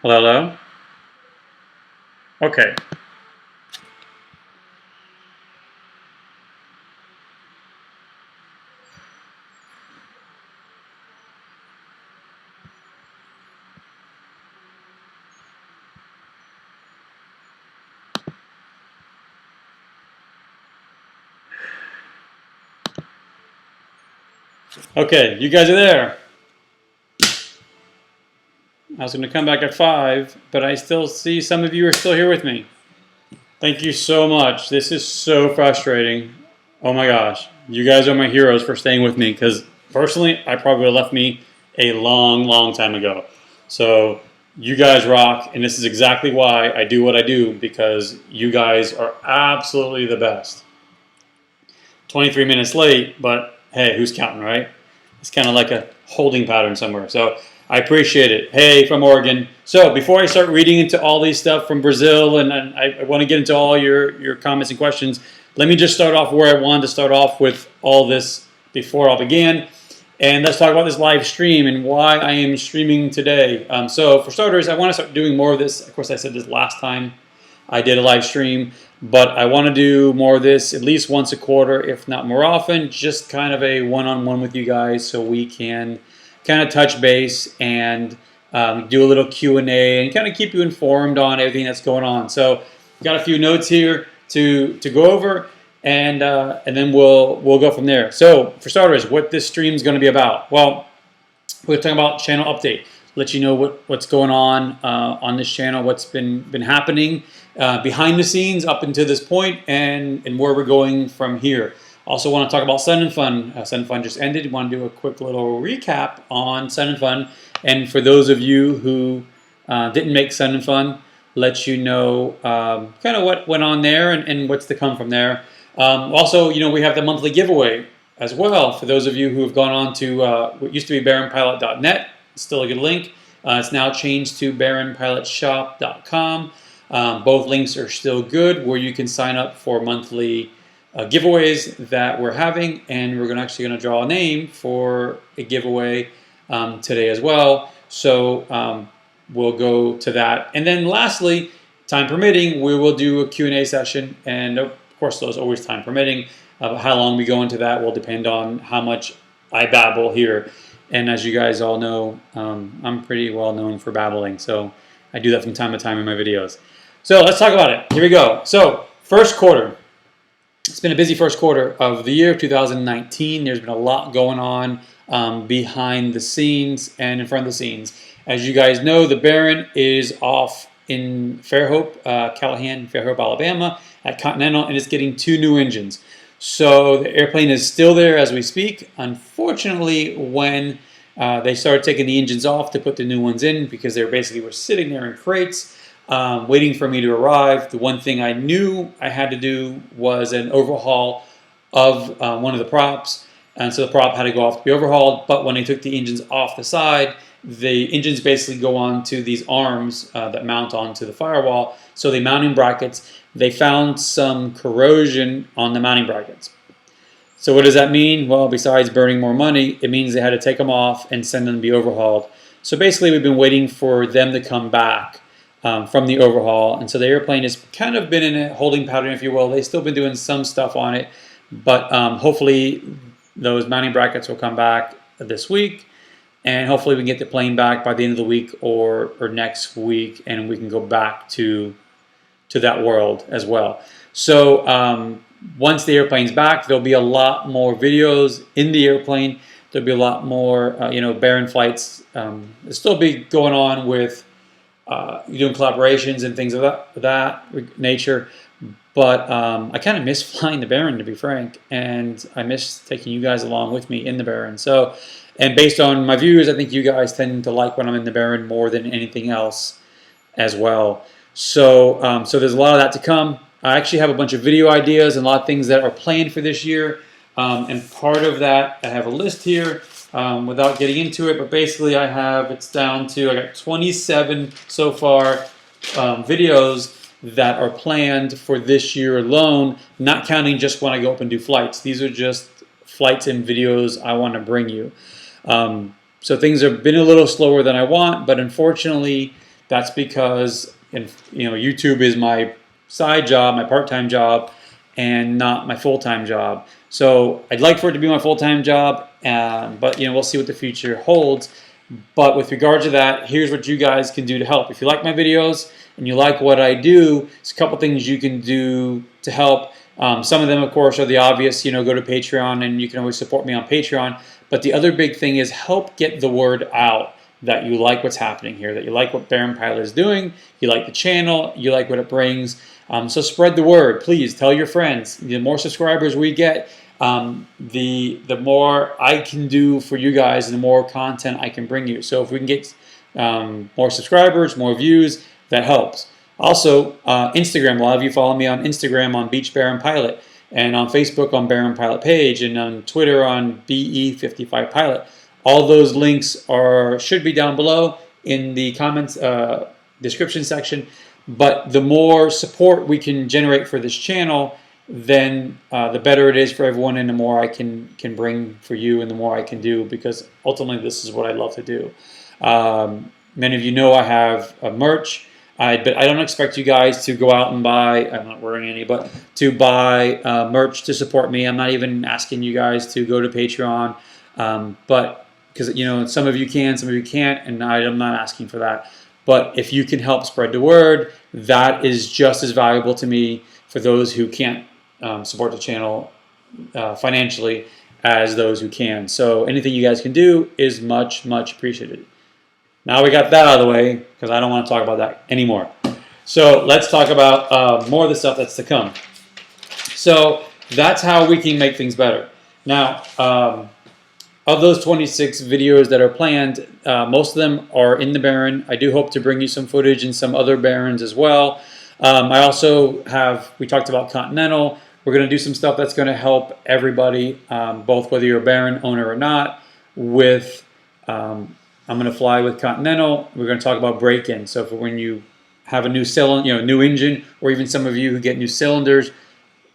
Hello, hello? Okay. Okay, you guys are there. I was going to come back at 5, but I still see some of you are still here with me. Thank you so much. This is so frustrating. Oh my gosh. You guys are my heroes for staying with me because personally, I probably would have left me a long, long time ago. So you guys rock, and this is exactly why I do what I do because you guys are absolutely the best. 23 minutes late, but hey, who's counting, right? It's kind of like a holding pattern somewhere. So I appreciate it. Hey, from Oregon. So before I start reading into all these stuff from Brazil, and I want to get into all your comments and questions, let me just start off where I wanted to start off with all this before I began. And let's talk about this live stream and why I am streaming today. So for starters, I want to start doing more of this. Of course, I said this last time I did a live stream, but I want to do more of this at least once a quarter, if not more often, just kind of a one-on-one with you guys so we can kind of touch base and do a little Q&A and kind of keep you informed on everything that's going on. So got a few notes here to go over, and then we'll go from there. So for starters, what this stream is going to be about? Well, we're talking about channel update. Let you know what's going on this channel, what's been happening behind the scenes up until this point, and where we're going from here. Also want to talk about Sun and Fun. Sun and Fun just ended. Want to do a quick little recap on Sun and Fun. And for those of you who didn't make Sun and Fun, let you know kind of what went on there and what's to come from there. Also, we have the monthly giveaway as well. For those of you who have gone on to what used to be baronpilot.net, still a good link. It's now changed to baronpilotshop.com. Both links are still good, where you can sign up for monthly giveaways that we're having, and we're actually going to draw a name for a giveaway today as well. So we'll go to that. And then lastly, time permitting, we will do a Q&A session, and of course those always time permitting. How long we go into that will depend on how much I babble here. And as you guys all know, I'm pretty well known for babbling, so I do that from time to time in my videos. So let's talk about it. Here we go. So first quarter. It's been a busy first quarter of the year 2019. There's been a lot going on behind the scenes and in front of the scenes. As you guys know, the Baron is off in Fairhope, Callahan, Fairhope, Alabama, at Continental, and it's getting 2 new engines. So the airplane is still there as we speak. Unfortunately, when they started taking the engines off to put the new ones in, because they basically were sitting there in crates, waiting for me to arrive. The one thing I knew I had to do was an overhaul of one of the props, and so the prop had to go off to be overhauled. But when they took the engines off the side, the engines basically go onto these arms that mount onto the firewall. So the mounting brackets, they found some corrosion on the mounting brackets. So what does that mean? Well, besides burning more money, it means they had to take them off and send them to be overhauled. So basically, we've been waiting for them to come back from the overhaul, and so the airplane has kind of been in a holding pattern, if you will. They've still been doing some stuff on it, but hopefully those mounting brackets will come back this week, and hopefully we can get the plane back by the end of the week or next week, and we can go back to that world as well. So once the airplane's back, there'll be a lot more videos in the airplane. There'll be a lot more Baron flights. There'll still be going on with doing collaborations and things of that nature, but I kind of miss flying the Baron, to be frank, and I miss taking you guys along with me in the Baron. So, and based on my views, I think you guys tend to like when I'm in the Baron more than anything else as well. So, so there's a lot of that to come. I actually have a bunch of video ideas and a lot of things that are planned for this year, and part of that, I have a list here. Without getting into it, but basically I got 27 so far videos that are planned for this year alone, not counting just when I go up and do flights. These are just flights and videos I want to bring you. So things have been a little slower than I want, but unfortunately That's because YouTube is my side job, my part-time job, and not my full-time job. So I'd like for it to be my full-time job, but we'll see what the future holds. But with regard to that, here's what you guys can do to help. If you like my videos and you like what I do, there's a couple things you can do to help. Some of them, of course, are the obvious. Go to Patreon, and you can always support me on Patreon. But the other big thing is help get the word out that you like what's happening here, that you like what Baron Pilot is doing, you like the channel, you like what it brings. So spread the word. Please tell your friends. The more subscribers we get, the more I can do for you guys and the more content I can bring you. So if we can get more subscribers, more views, that helps. Also, Instagram. A lot of you follow me on Instagram on Beach Baron Pilot, and on Facebook on Baron Pilot page, and on Twitter on BE55 Pilot. All those links should be down below in the comments description section. But the more support we can generate for this channel, then the better it is for everyone, and the more I can bring for you, and the more I can do, because ultimately this is what I love to do. Many of you know I have a merch, but I don't expect you guys to go out and buy, I'm not wearing any, but to buy merch to support me. I'm not even asking you guys to go to Patreon, but because some of you can, some of you can't, and I'm not asking for that. But if you can help spread the word, that is just as valuable to me for those who can't support the channel financially as those who can. So anything you guys can do is much, much appreciated. Now we got that out of the way, because I don't want to talk about that anymore. So let's talk about more of the stuff that's to come. So that's how we can make things better. Now, of those 26 videos that are planned, most of them are in the Baron. I do hope to bring you some footage in some other Barons as well. I also we talked about Continental. We're going to do some stuff that's going to help everybody, both whether you're a Baron owner or not. I'm going to fly with Continental. We're going to talk about break-in. So when you have a new cylinder, new engine, or even some of you who get new cylinders,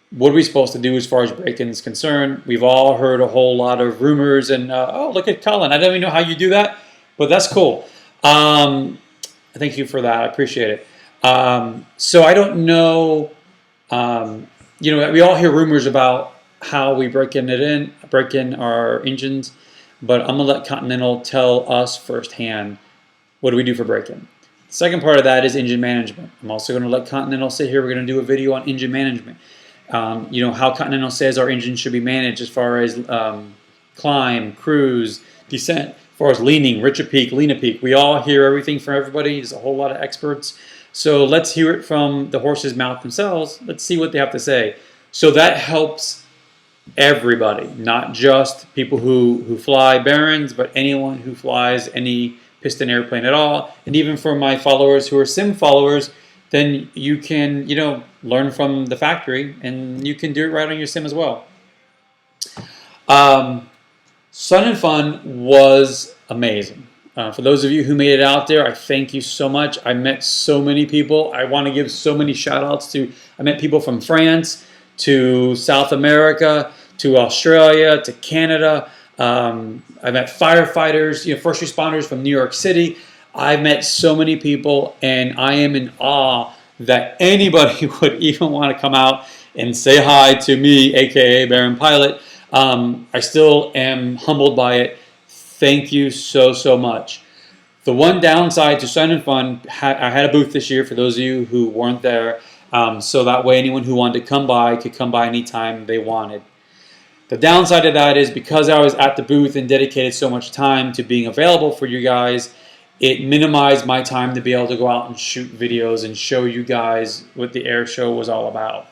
what are we supposed to do as far as break-in is concerned? We've all heard a whole lot of rumors, and oh, look at Colin. I don't even know how you do that, but that's cool. Thank you for that. I appreciate it. So I don't know. We all hear rumors about how we break in our engines, but I'm gonna let Continental tell us firsthand what do we do for break-in. The second part of that is engine management. I'm also going to let Continental sit here. We're going to do a video on engine management. How Continental says our engine should be managed as far as climb, cruise, descent, as far as leaning, Richer peak, Lena peak. We all hear everything from everybody. There's a whole lot of experts. So let's hear it from the horse's mouth themselves. Let's see what they have to say. So that helps everybody, not just people who fly Barons, but anyone who flies any piston airplane at all. And even for my followers who are sim followers, then you can, learn from the factory, and you can do it right on your sim as well. Sun and Fun was amazing. For those of you who made it out there, I thank you so much. I met so many people. I want to give so many shout outs to, I met people from France to South America to Australia to Canada. I met firefighters, first responders from New York City. I've met so many people, and I am in awe that anybody would even want to come out and say hi to me, aka Baron Pilot. I still am humbled by it. Thank you so, so much. The one downside to Sun and Fun, I had a booth this year for those of you who weren't there, so that way anyone who wanted to come by could come by anytime they wanted. The downside of that is because I was at the booth and dedicated so much time to being available for you guys, it minimized my time to be able to go out and shoot videos and show you guys what the air show was all about.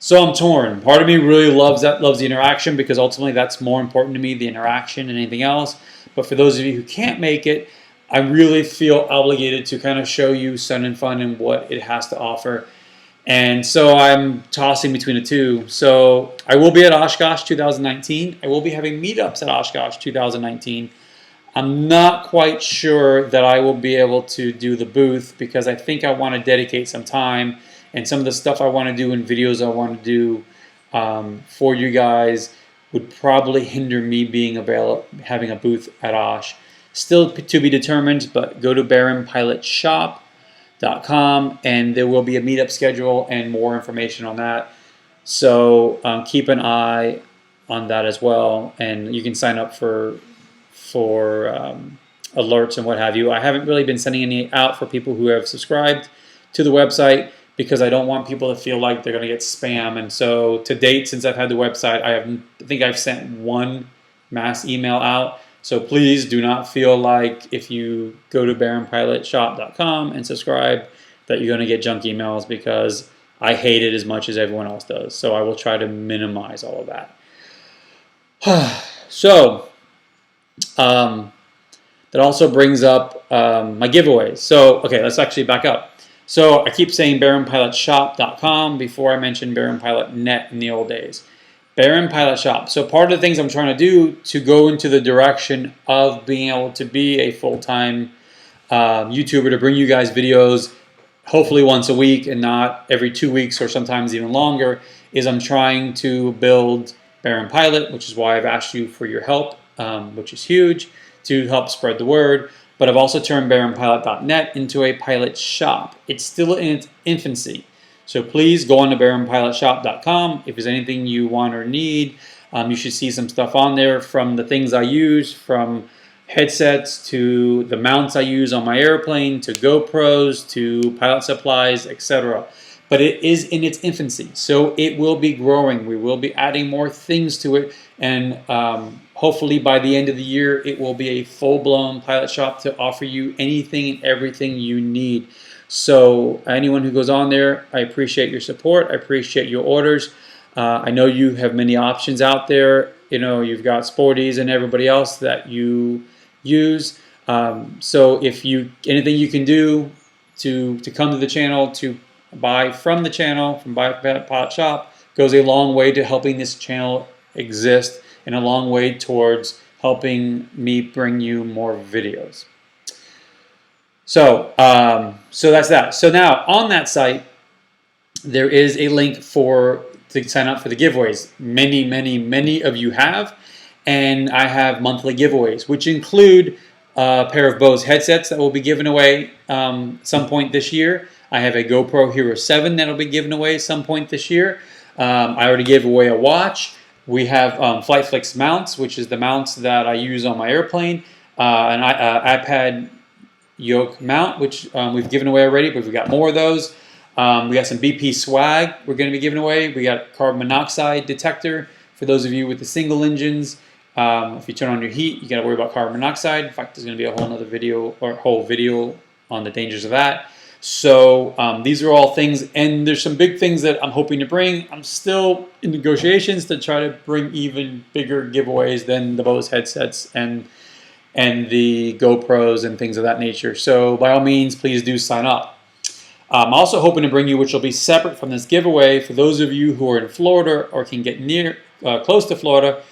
So I'm torn. Part of me really loves the interaction, because ultimately that's more important to me, the interaction, and anything else. But for those of you who can't make it, I really feel obligated to kind of show you Sun and Fun and what it has to offer. And so I'm tossing between the two. So I will be at Oshkosh 2019. I will be having meetups at Oshkosh 2019. I'm not quite sure that I will be able to do the booth, because I think I want to dedicate some time, and some of the stuff I want to do and videos I want to do for you guys would probably hinder me being having a booth at Osh. Still to be determined, but go to baronpilotshop.com and there will be a meetup schedule and more information on that. So keep an eye on that as well, and you can sign up for alerts and what have you. I haven't really been sending any out for people who have subscribed to the website because I don't want people to feel like they're going to get spam. And so to date, since I've had the website, I think I've sent one mass email out. So please do not feel like if you go to baronpilotshop.com and subscribe that you're going to get junk emails, because I hate it as much as everyone else does. So I will try to minimize all of that. So that also brings up my giveaways. So, okay, let's actually back up. So I keep saying baronpilotshop.com before I mentioned baronpilot.net in the old days. Baron Pilot Shop. So part of the things I'm trying to do to go into the direction of being able to be a full-time YouTuber, to bring you guys videos hopefully once a week and not every 2 weeks or sometimes even longer, is I'm trying to build Baron Pilot, which is why I've asked you for your help, which is huge, to help spread the word. But I've also turned baronpilot.net into a pilot shop. It's still in its infancy. So please go on to baronpilotshop.com. If there's anything you want or need, you should see some stuff on there, from the things I use, from headsets to the mounts I use on my airplane, to GoPros, to pilot supplies, etc. But it is in its infancy, so it will be growing. We will be adding more things to it, and hopefully by the end of the year, it will be a full-blown pilot shop to offer you anything and everything you need. So anyone who goes on there, I appreciate your support. I appreciate your orders. I know you have many options out there. You know, you've got Sporties and everybody else that you use. So if anything you can do to come to the channel, to buy from the channel, from Pilot Shop, goes a long way to helping this channel exist, and a long way towards helping me bring you more videos. So, so that's that. So now on that site, there is a link to sign up for the giveaways. Many of you have, and I have monthly giveaways, which include a pair of Bose headsets that will be given away some point this year. I have a GoPro Hero 7 that will be given away some point this year. I already gave away a watch. We have FlightFlix mounts, which is the mounts that I use on my airplane, an iPad yoke mount, which we've given away already, but we've got more of those. We got some BP swag we're going to be giving away. We got carbon monoxide detector for those of you with the single engines. If you turn on your heat, you got to worry about carbon monoxide. In fact, there's going to be a whole video on the dangers of that. So these are all things, and there's some big things that I'm hoping to bring. I'm still in negotiations to try to bring even bigger giveaways than the Bose headsets and the GoPros and things of that nature. So by all means, please do sign up. I'm also hoping to bring you, which will be separate from this giveaway, for those of you who are in Florida or can get close to Florida,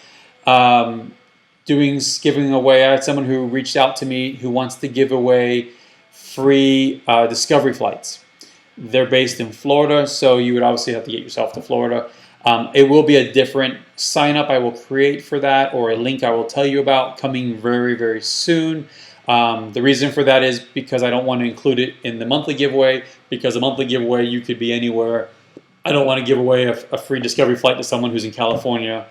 giving away. I had someone who reached out to me who wants to give away free discovery flights. They're based in Florida, so you would obviously have to get yourself to Florida. It will be a different sign up I will create for that, or a link I will tell you about, coming very soon. The reason for that is because I don't want to include it in the monthly giveaway, because a monthly giveaway you could be anywhere. I don't want to give away a free discovery flight to someone who's in California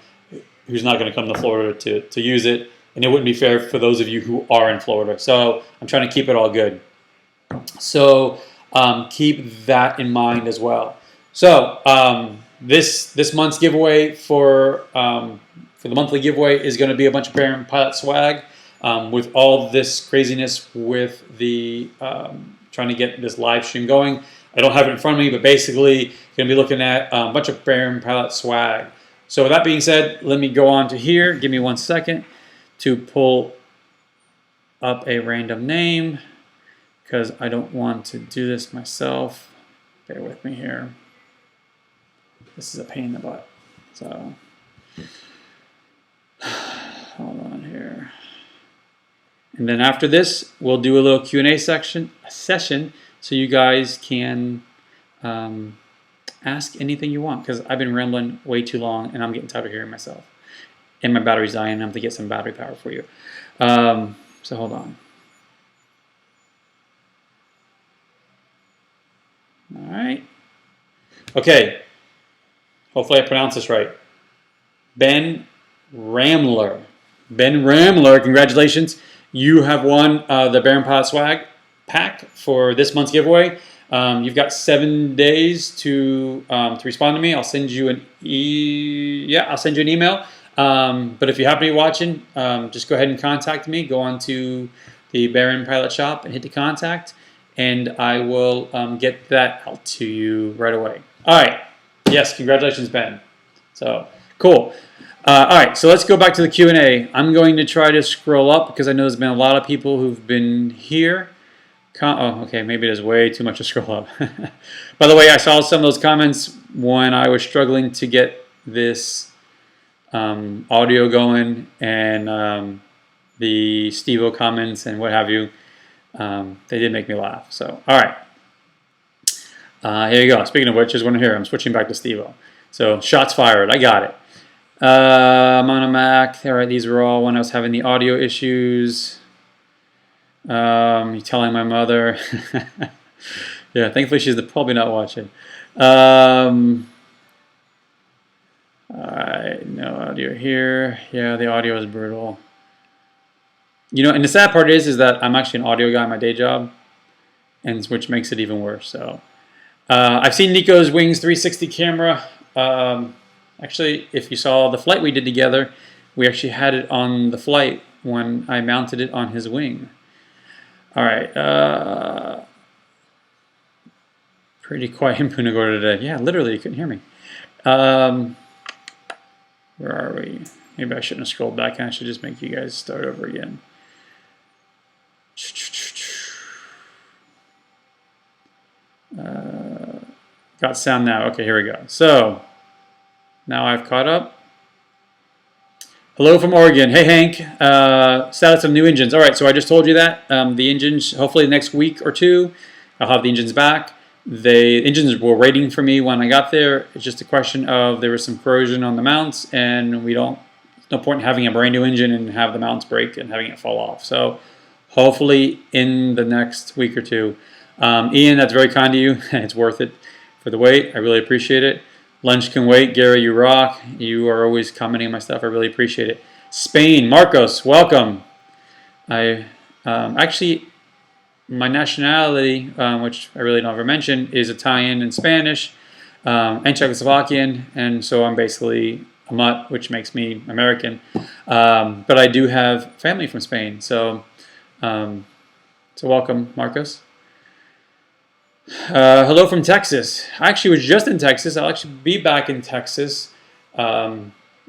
who's not going to come to Florida to use it, and it wouldn't be fair for those of you who are in Florida. So I'm trying to keep it all good. So keep that in mind as well. So this month's giveaway for the monthly giveaway is going to be a bunch of Baron Pilot swag, with all this craziness with the trying to get this live stream going. I don't have it in front of me, but basically going to be looking at a bunch of Baron Pilot swag. So with that being said, let me go on to here. Give me 1 second to pull up a random name, because I don't want to do this myself. Bear with me here. This is a pain in the butt. So hold on here. And then after this, we'll do a little Q&A session, so you guys can ask anything you want, because I've been rambling way too long and I'm getting tired of hearing myself. And my battery's dying, and I have to get some battery power for you. So hold on. All right. Okay. Hopefully I pronounced this right. Ben Ramler. Ben Ramler, congratulations. You have won the Baron Pod Swag pack for this month's giveaway. You've got 7 days to respond to me. I'll send you an email. But if you happen to be watching, just go ahead and contact me. Go on to the Baron Pilot Shop and hit the contact, and I will get that out to you right away. All right. Yes, congratulations, Ben. So cool. All right, so let's go back to the Q&A. I'm going to try to scroll up because I know there's been a lot of people who've been here. Oh, okay, maybe there's way too much to scroll up. By the way, I saw some of those comments when I was struggling to get this audio going, and the Steve-O comments and what have you. They did make me laugh. So, all right. Here you go. Speaking of which, there's one here. I'm switching back to Steve-O. So, shots fired. I got it. I'm on a Mac. All right, these were all when I was having the audio issues. Telling my mother. Yeah, thankfully she's probably not watching. All right, no audio here. Yeah, the audio is brutal. You know, and the sad part is that I'm actually an audio guy in my day job, and which makes it even worse. So, I've seen Nico's Wings 360 camera. Actually, if you saw the flight we did together, we actually had it on the flight when I mounted it on his wing. All right. Pretty quiet in Punagora today. Yeah, literally, you couldn't hear me. Where are we? Maybe I shouldn't have scrolled back. I should just make you guys start over again. Got sound now. Okay, here we go. So, now I've caught up. Hello from Oregon. Hey, Hank. Status of new engines. All right, so I just told you that. The engines, hopefully next week or two, I'll have the engines back. The engines were waiting for me when I got there. It's just a question of there was some corrosion on the mounts, and there's no point in having a brand new engine and have the mounts break and having it fall off. So hopefully in the next week or two. Ian, that's very kind of you. It's worth it for the wait. I really appreciate it. Lunch can wait. Gary, you rock. You are always commenting on my stuff. I really appreciate it. Spain, Marcos, welcome. Actually, my nationality, which I really don't ever mention, is Italian and Spanish and Czechoslovakian, and so I'm basically a mutt, which makes me American. But I do have family from Spain, so welcome, Marcos. Hello from Texas. I actually was just in Texas. I'll actually be back in Texas. I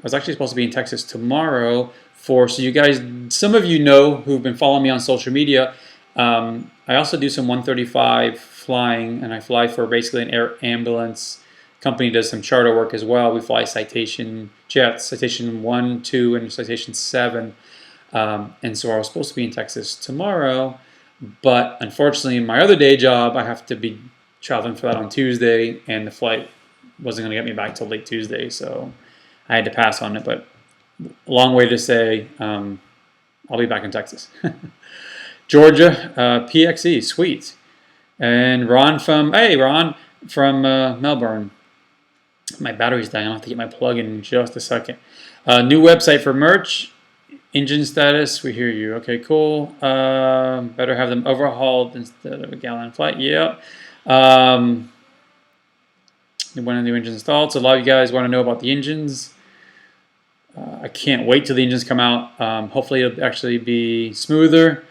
was actually supposed to be in Texas tomorrow so you guys, some of you know who've been following me on social media, I also do some 135 flying, and I fly for basically an air ambulance company, does some charter work as well. We fly Citation jets, Citation 1, 2, and Citation 7. And so I was supposed to be in Texas tomorrow, but unfortunately, in my other day job, I have to be traveling for that on Tuesday, and the flight wasn't going to get me back till late Tuesday, so I had to pass on it. But a long way to say, I'll be back in Texas. Georgia, PXE, sweet. And Ron from Melbourne. My battery's dying. I'll have to get my plug in just a second. New website for merch. Engine status, we hear you. Okay, cool. Better have them overhauled instead of a gallon flight. Yep. When are the engines installed? So a lot of you guys want to know about the engines. I can't wait till the engines come out. Hopefully it'll actually be smoother,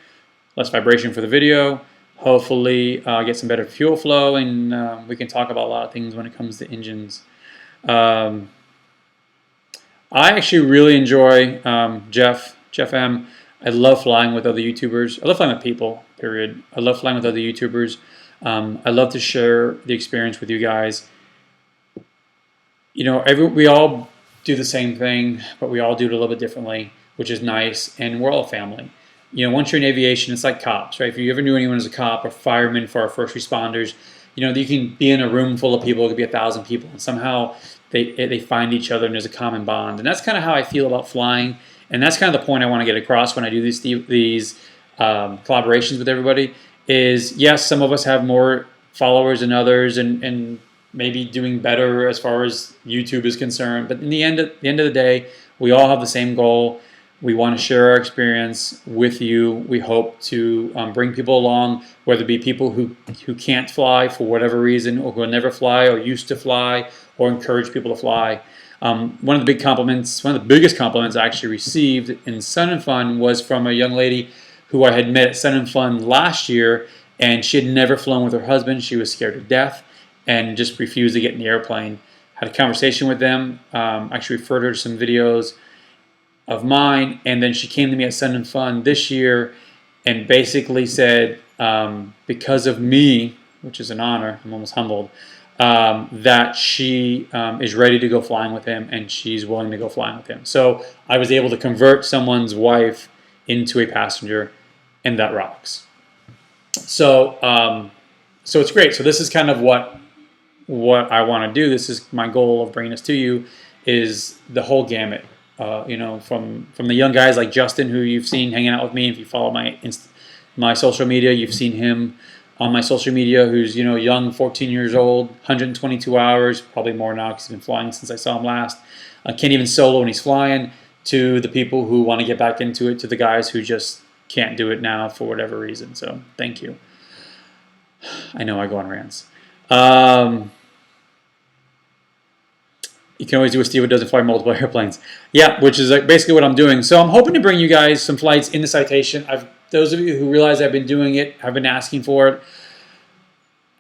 less vibration for the video. Hopefully get some better fuel flow, and we can talk about a lot of things when it comes to engines. I actually really enjoy Jeff M. I love flying with other YouTubers. I love flying with people, period. I love flying with other YouTubers. I love to share the experience with you guys. You know, we all do the same thing, but we all do it a little bit differently, which is nice, and we're all family. You know, once you're in aviation, it's like cops, right? If you ever knew anyone as a cop or fireman for our first responders, you know, you can be in a room full of people, it could be 1,000 people, and somehow they find each other and there's a common bond. And that's kind of how I feel about flying And that's kind of the point I want to get across when I do these collaborations with everybody is, yes, some of us have more followers than others and maybe doing better as far as YouTube is concerned. But in the end of the day, we all have the same goal. We want to share our experience with you. We hope to bring people along, whether it be people who can't fly for whatever reason, or who will never fly, or used to fly, or encourage people to fly. One of the biggest compliments I actually received in Sun and Fun was from a young lady who I had met at Sun and Fun last year, and she had never flown with her husband. She was scared to death and just refused to get in the airplane. Had a conversation with them, actually referred her to some videos of mine, and then she came to me at Sun and Fun this year and basically said, because of me, which is an honor, I'm almost humbled, that she is ready to go flying with him, and she's willing to go flying with him. So I was able to convert someone's wife into a passenger, and that rocks. So so it's great. So this is kind of what I want to do. This is my goal of bringing this to you, is the whole gamut. You know, from the young guys like Justin, who you've seen hanging out with me. If you follow my social media, you've seen him on my social media, who's, you know, young, 14 years old, 122 hours, probably more now because he's been flying since I saw him last. Can't even solo when he's flying, to the people who want to get back into it, to the guys who just can't do it now for whatever reason. So thank you. I know I go on rants. You can always do what Steve does and fly multiple airplanes. Yeah, which is basically what I'm doing. So I'm hoping to bring you guys some flights in the Citation. Those of you who realize I've been doing it, have been asking for it.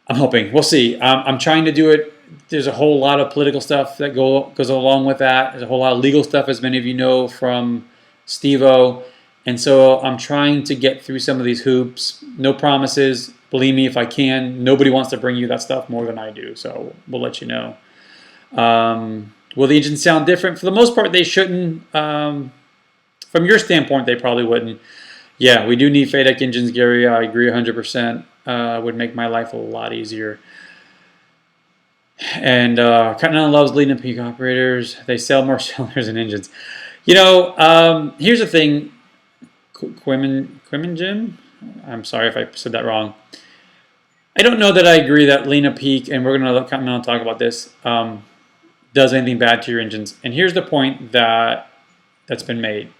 I'm hoping. We'll see. I'm trying to do it. There's a whole lot of political stuff that goes along with that. There's a whole lot of legal stuff, as many of you know from Steve-O. And so I'm trying to get through some of these hoops. No promises. Believe me, if I can. Nobody wants to bring you that stuff more than I do. So we'll let you know. Will the engines sound different? For the most part, they shouldn't. From your standpoint, they probably wouldn't. Yeah, we do need FADEC engines, Gary. I agree 100%. Would make my life a lot easier. And Continental loves leading peak operators. They sell more cylinders and engines. You know, here's the thing. Quimmen Jim? I'm sorry if I said that wrong. I don't know that I agree that Lena Peak, and we're going to let Continental talk about this, does anything bad to your engines. And here's the point that's been made.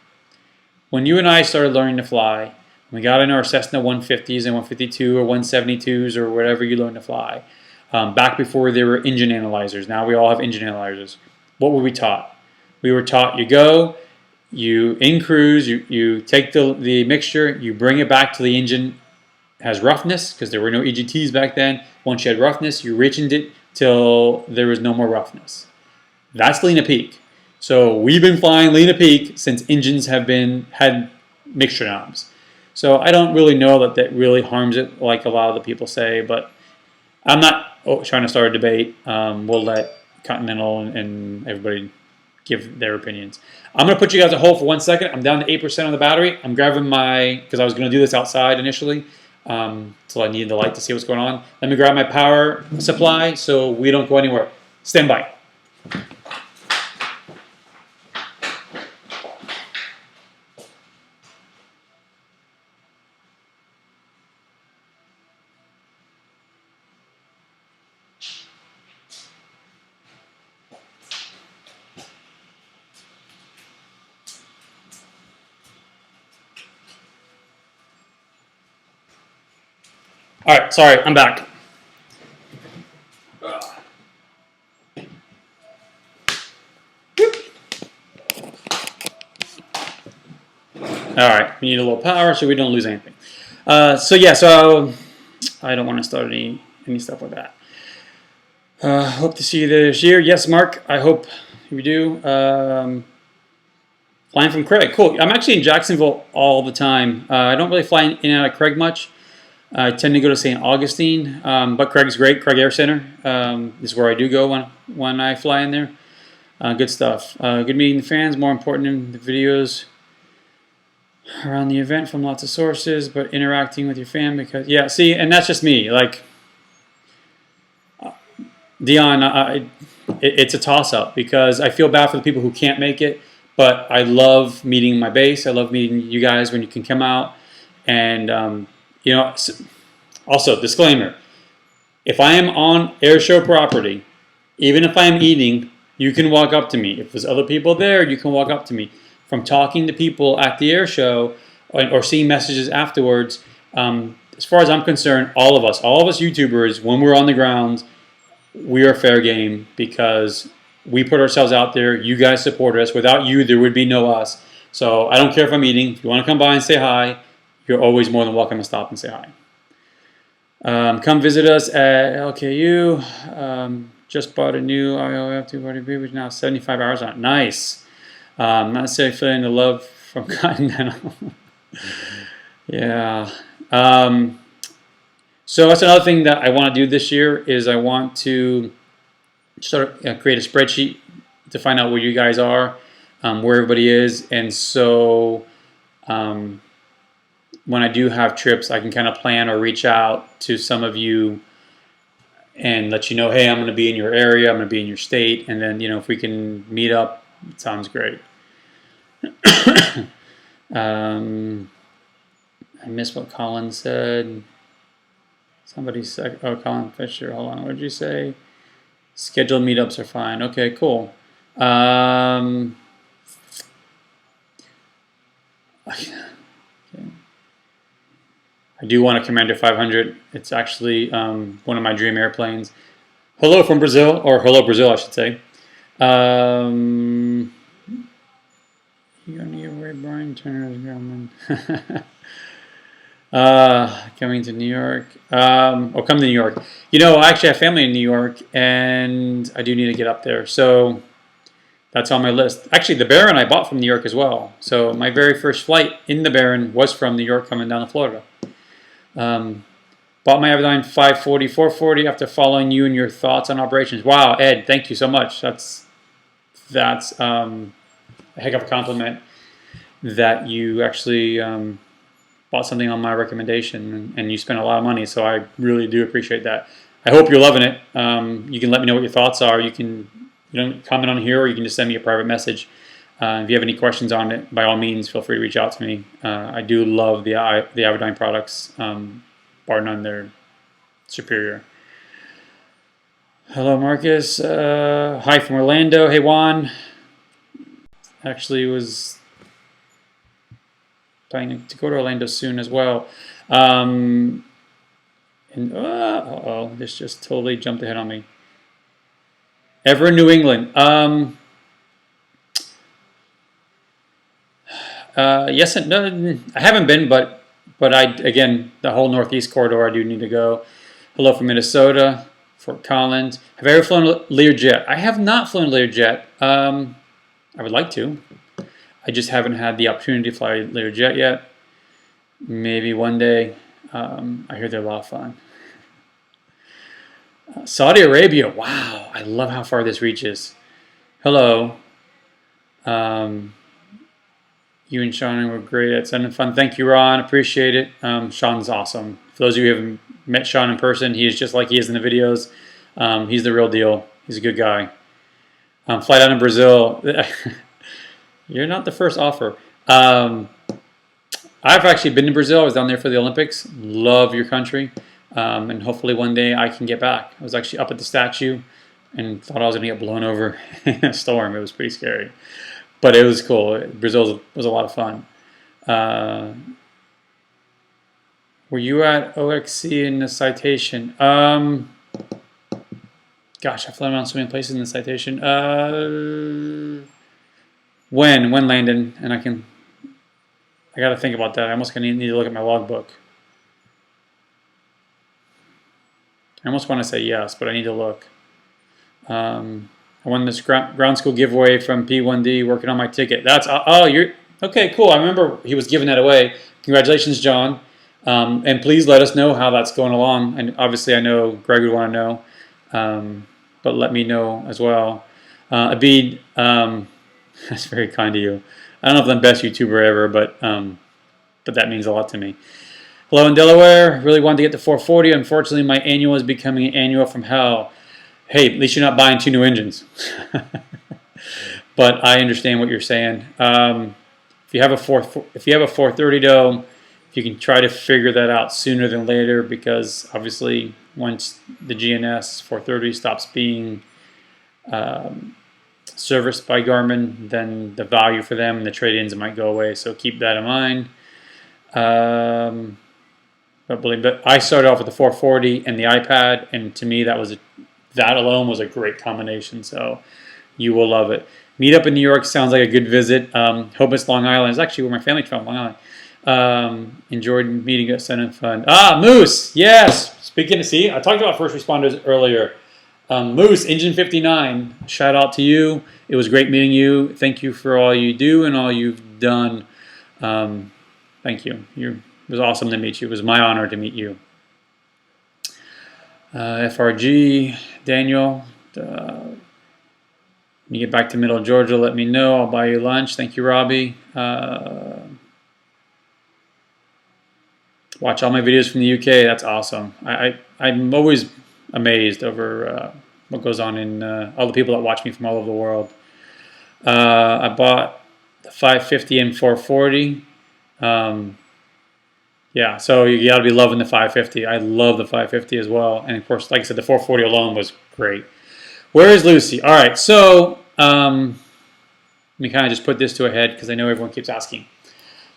When you and I started learning to fly, we got in our Cessna 150s and 152 or 172s or whatever you learned to fly, back before there were engine analyzers. Now we all have engine analyzers. What were we taught? We were taught you in cruise, you take the mixture, you bring it back to the engine has roughness, because there were no EGTs back then. Once you had roughness, you reached it till there was no more roughness. That's Lena Peak. So we've been flying Lena Peak since engines had mixture knobs. So I don't really know that really harms it like a lot of the people say, but I'm not trying to start a debate. We'll let Continental and everybody give their opinions. I'm going to put you guys on hold for 1 second. I'm down to 8% on the battery. I'm grabbing because I was going to do this outside initially, until I needed the light to see what's going on. Let me grab my power supply so we don't go anywhere. Stand by. All right, sorry, I'm back. All right, we need a little power so we don't lose anything. So I don't want to start any stuff like that. Hope to see you this year. Yes, Mark, I hope you do. Flying from Craig, cool. I'm actually in Jacksonville all the time. I don't really fly in and out of Craig much. I tend to go to St. Augustine, but Craig's great. Craig Air Center is where I do go when I fly in there. Good stuff. Good meeting the fans. More important than the videos around the event from lots of sources, but interacting with your fan because, yeah, see, and that's just me. Like, Dion, it's a toss-up because I feel bad for the people who can't make it, But I love meeting my base. I love meeting you guys when you can come out. And, you know, also, disclaimer, if I am on airshow property, even if I am eating, you can walk up to me. If there's other people there, you can walk up to me. From talking to people at the airshow or seeing messages afterwards, as far as I'm concerned, all of us YouTubers, when we're on the ground, we are fair game because we put ourselves out there. You guys support us. Without you, there would be no us. So I don't care if I'm eating. If you want to come by and say hi, you're always more than welcome to stop and say hi. Come visit us at LKU. Just bought a new IOF 240B, which now 75 hours on it. Nice. Not necessarily feeling the love from Continental. Yeah. So that's another thing that I want to do this year is I want to sort of create a spreadsheet to find out where you guys are, where everybody is, and so when I do have trips, I can kind of plan or reach out to some of you and let you know, hey, I'm going to be in your area, I'm going to be in your state, and then, you know, if we can meet up, it sounds great. I missed what Colin said. Somebody said, oh, Colin Fisher, hold on, what did you say? Scheduled meetups are fine. Okay, cool. Okay. I do want a Commander 500. It's actually one of my dream airplanes. Hello from Brazil, or hello Brazil, I should say. You're near where Brian Turner is going. Coming to New York. Or come to New York. You know, I actually have family in New York, and I do need to get up there. So that's on my list. Actually, the Baron I bought from New York as well. So my very first flight in the Baron was from New York coming down to Florida. Bought my Avidyne 540, 440 after following you and your thoughts on operations. Wow, Ed, thank you so much. That's a heck of a compliment that you actually bought something on my recommendation and you spent a lot of money. So I really do appreciate that. I hope you're loving it. You can let me know what your thoughts are. You can comment on here, or you can just send me a private message. If you have any questions on it, by all means, feel free to reach out to me. I do love the Avidyne products. Bar none, they're superior. Hello, Marcus. Hi from Orlando. Hey, Juan. Actually was planning to go to Orlando soon as well. And uh-oh, this just totally jumped ahead on me. Ever in New England? Yes and no. I haven't been, but again, the whole Northeast corridor, I do need to go. Hello from Minnesota, Fort Collins. Have I ever flown a Learjet? I have not flown a Learjet. I would like to. I just haven't had the opportunity to fly a Learjet yet. Maybe one day. I hear they're a lot of fun. Saudi Arabia. Wow, I love how far this reaches. Hello. You and Sean were great at sending fun. Thank you, Ron. Appreciate it. Sean's awesome. For those of you who haven't met Sean in person, he is just like he is in the videos. He's the real deal. He's a good guy. Fly down to Brazil. You're not the first offer. I've actually been to Brazil. I was down there for the Olympics. Love your country. And hopefully one day I can get back. I was actually up at the statue and thought I was going to get blown over in a storm. It was pretty scary. But it was cool. Brazil was a lot of fun. Were you at OXC in the Citation? Gosh, I've flown around so many places in the Citation. When Landon? And I got to think about that. I almost need to look at my logbook. I almost want to say yes, but I need to look. I won this ground school giveaway from P1D working on my ticket. You're okay, cool. I remember he was giving that away. Congratulations, John. And please let us know how that's going along. And obviously I know Greg would want to know, but let me know as well. Abid, that's very kind of you. I don't know if I'm the best YouTuber ever, but that means a lot to me. Hello in Delaware. Really wanted to get to 440. Unfortunately, my annual is becoming an annual from hell. Hey, at least you're not buying 2 new engines. but I understand what you're saying. If you have a 430 though, if you can try to figure that out sooner than later, because obviously once the GNS 430 stops being serviced by Garmin, then the value for them and the trade-ins might go away. So keep that in mind. But I started off with the 440 and the iPad, and to me that alone was a great combination. So you will love it. Meet up in New York sounds like a good visit. Hope it's Long Island. It's actually where my family from, Long Island. Enjoyed meeting at Sun and Fun. Moose, yes. Speaking of, see, I talked about first responders earlier. Moose, Engine 59, shout out to you. It was great meeting you. Thank you for all you do and all you've done. Thank you. It was awesome to meet you. It was my honor to meet you. FRG, Daniel, when you get back to Middle Georgia, let me know. I'll buy you lunch. Thank you, Robbie. Watch all my videos from the UK. That's awesome. I'm always amazed over what goes on in all the people that watch me from all over the world. I bought the 550 and 440. Yeah, so you got to be loving the 550. I love the 550 as well. And of course, like I said, the 440 alone was great. Where is Lucy? All right, so let me kind of just put this to a head because I know everyone keeps asking.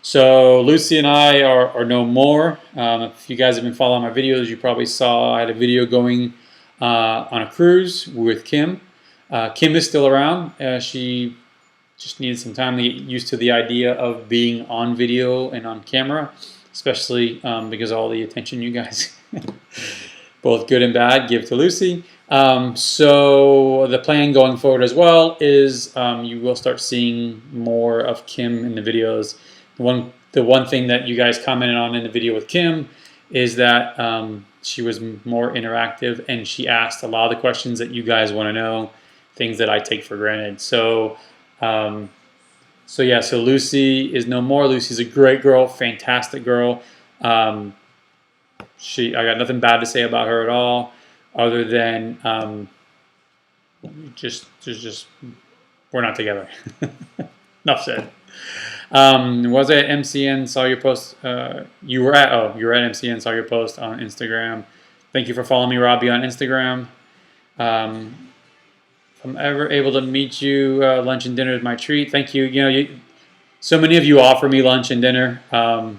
So Lucy and I are no more. If you guys have been following my videos, you probably saw I had a video going on a cruise with Kim. Kim is still around. She just needed some time to get used to the idea of being on video and on camera, especially because of all the attention you guys, both good and bad, give to Lucy. So the plan going forward as well is you will start seeing more of Kim in the videos. The one thing that you guys commented on in the video with Kim is that she was more interactive and she asked a lot of the questions that you guys want to know, things that I take for granted. So so Lucy is no more. Lucy's a great girl, fantastic girl. I got nothing bad to say about her at all, other than just we're not together. Enough said. Was I at MCN? Saw your post. You were at MCN. Saw your post on Instagram. Thank you for following me, Robbie, on Instagram. If I'm ever able to meet you, lunch and dinner is my treat. Thank you. So many of you offer me lunch and dinner, and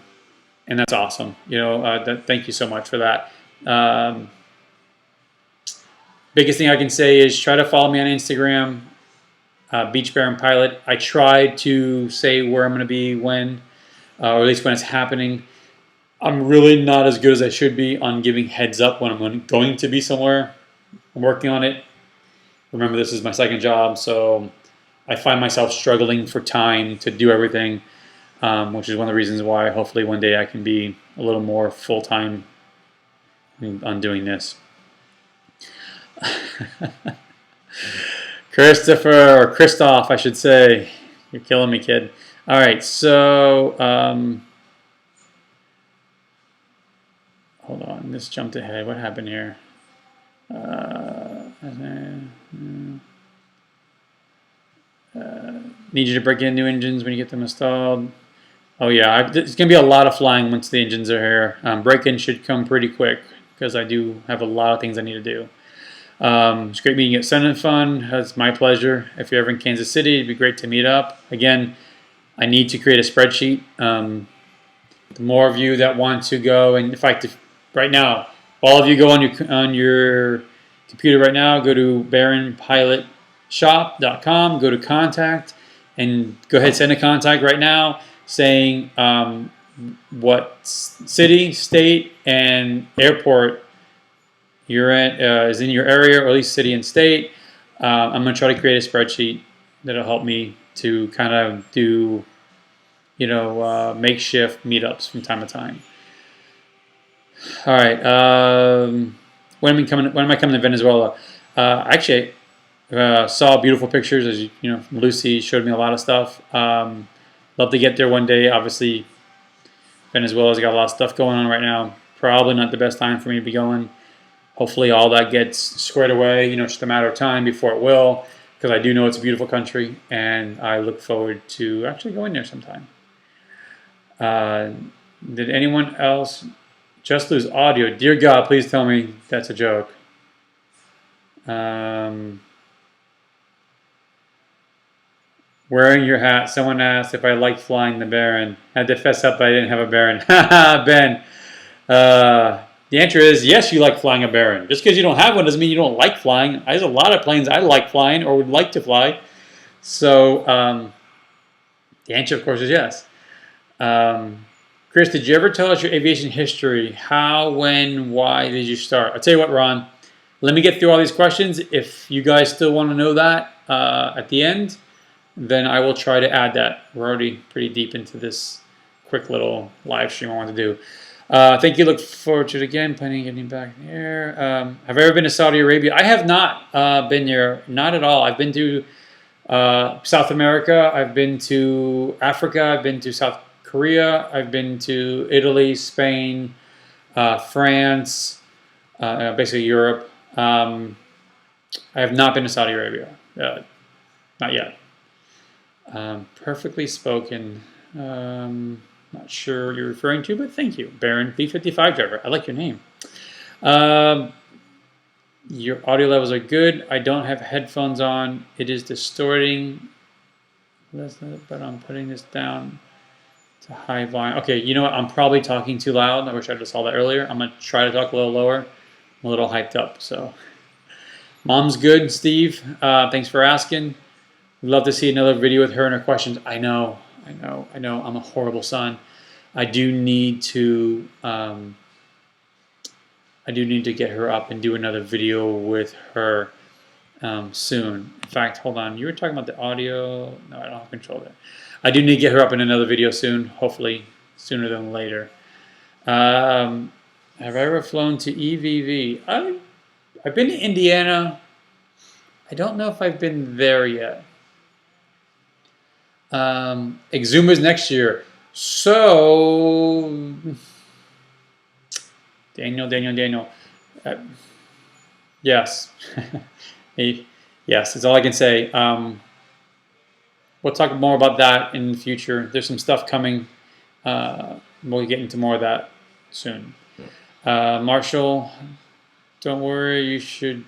that's awesome. Thank you so much for that. Biggest thing I can say is try to follow me on Instagram, Beach Bear and Pilot. I try to say where I'm going to be when, or at least when it's happening. I'm really not as good as I should be on giving heads up when I'm going to be somewhere. I'm working on it. Remember, this is my second job, so I find myself struggling for time to do everything, which is one of the reasons why hopefully one day I can be a little more full-time on doing this. Christopher, or Christoph, I should say. You're killing me, kid. All right, so hold on. This jumped ahead. What happened here? Need you to break in new engines when you get them installed. Oh yeah, there's going to be a lot of flying once the engines are here. Break-in should come pretty quick because I do have a lot of things I need to do. It's great meeting you at Sun and Fun. It's my pleasure. If you're ever in Kansas City, it'd be great to meet up. Again, I need to create a spreadsheet. The more of you that want to go, and in fact, right now, all of you go on your computer right now, go to baronpilotshop.com, go to contact, and go ahead and send a contact right now saying what city, state, and airport you're at is in your area, or at least city and state. I'm going to try to create a spreadsheet that'll help me to kind of do, makeshift meetups from time to time. All right. When am I coming to Venezuela? Actually, saw beautiful pictures. As Lucy showed me a lot of stuff. Love to get there one day. Obviously, Venezuela's got a lot of stuff going on right now. Probably not the best time for me to be going. Hopefully all that gets squared away, just a matter of time before it will. because I do know it's a beautiful country, and I look forward to actually going there sometime. Did anyone else just lose audio? Dear God, please tell me that's a joke. Wearing your hat. Someone asked if I liked flying the Baron. Had to fess up I didn't have a Baron. Haha, Ben. The answer is yes, you like flying a Baron. Just because you don't have one doesn't mean you don't like flying. There's a lot of planes I like flying or would like to fly. So the answer, of course, is yes. Chris, did you ever tell us your aviation history? How, when, why did you start? I'll tell you what, Ron. Let me get through all these questions. If you guys still want to know that at the end, then I will try to add that. We're already pretty deep into this quick little live stream I want to do. Thank you. Look forward to it again. Planning on getting back in the air. Have I ever been to Saudi Arabia? I have not been there. Not at all. I've been to South America. I've been to Africa. I've been to South Korea. I've been to Italy, Spain, France, basically Europe. I have not been to Saudi Arabia. Not yet. Perfectly spoken. Not sure what you're referring to, but thank you. Baron B55 driver. I like your name. Your audio levels are good. I don't have headphones on. It is distorting. But I'm putting this down to high volume. Okay, you know what? I'm probably talking too loud. I wish I just saw that earlier. I'm going to try to talk a little lower. I'm a little hyped up. So, Mom's good, Steve. Thanks for asking. Love to see another video with her and her questions. I know. I'm a horrible son. I do need to get her up and do another video with her soon. In fact, hold on. You were talking about the audio. No, I don't have control there. I do need to get her up in another video soon. Hopefully sooner than later. Have I ever flown to EVV? I've been to Indiana. I don't know if I've been there yet. Exuma's next year. So, Daniel. Yes. Yes, that's all I can say. We'll talk more about that in the future. There's some stuff coming. We'll get into more of that soon. Marshall, don't worry. You should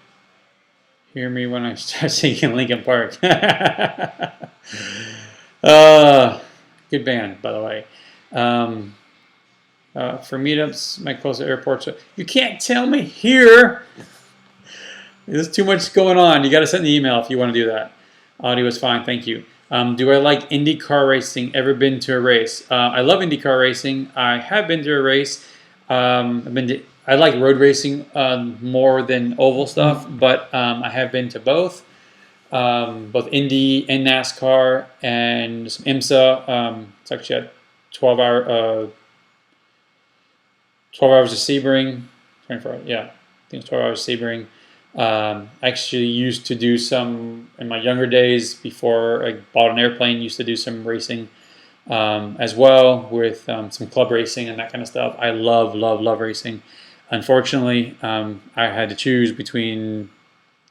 hear me when I start singing Linkin Park. Good band, by the way. For meetups, my closest airports. You can't tell me here. There's too much going on. You got to send an email if you want to do that. Audio is fine. Thank you. Do I like IndyCar racing? Ever been to a race? I love IndyCar racing. I have been to a race. I like road racing more than oval stuff, but I have been to both Indy and NASCAR and some IMSA. It's actually a 12 hours of Sebring. 24 hours, yeah, I think it's 12 hours of Sebring. I actually used to do some in my younger days before I bought an airplane. Used to do some racing as well with some club racing and that kind of stuff. I love racing. Unfortunately, I had to choose between